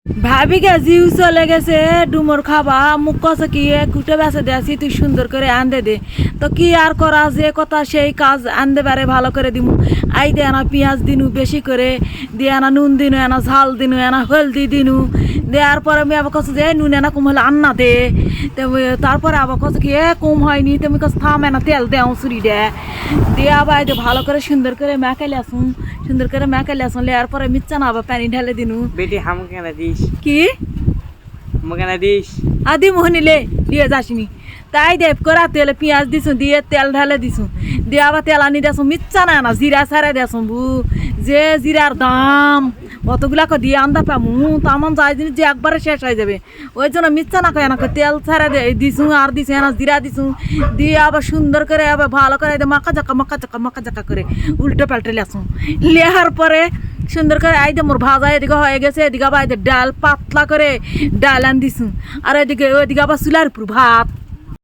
ভাবি গে জিউ চলে গেছে ডুমোর খাবা মুখ কছে কি কুটে বেসে দেছি তুই সুন্দর করে আনদে দে তো কি আর করা যে কথা সেই কাজ আনতে পারে ভালো করে দিমু আই দে আনা পেঁয়াজ দিনু বেশি করে দিয়ে আনা নুন দিনু এনা ঝাল দিনু এনা হলদি দিনু দেওয়ার পরে আমি আবার কছে যে নুন এনা কম হলে আন্না দে তারপরে আবার কছে কি কম হয়নি তুমি কছে থাম এনা তেল দেও চুরি দে দিয়ে আবার ভালো করে সুন্দর করে মেকাইলে আসুন সুন্দর করে মেকাইলে আসুন লেয়ার পরে মিচ্ছা না আবার পানি ঢেলে দিনু বেটি হাম কেন দিস কি কেন দিস আদি মোহনিলে দিয়ে যাসনি তাই দেব করা তেল পেঁয়াজ দিছু দিয়ে তেল ঢালে দিছু দিয়ে আবার তেল আনি দেছো মিচ্ছা না জিরা ছাড়ে দেছো বু যে জিরার দাম অতগুলাকে দিয়ে আন্দা পামু তামান যাই জিনিস যে একবারে শেষ হয়ে যাবে ওই জন্য মিচ্ছা না কয় না তেল ছাড়ে দিছু আর দিছু এনা জিরা দিছু দিয়ে আবার সুন্দর করে আবার ভালো করে মাখা জাকা করে উল্টো পাল্টে লেসু লেহার পরে সুন্দর করে আইদে মোর ভাজা এদিকে হয়ে গেছে এদিকে আবার ডাল পাতলা করে ডাল আন দিছু আর ওইদিকে আবার চুলার উপর ভাত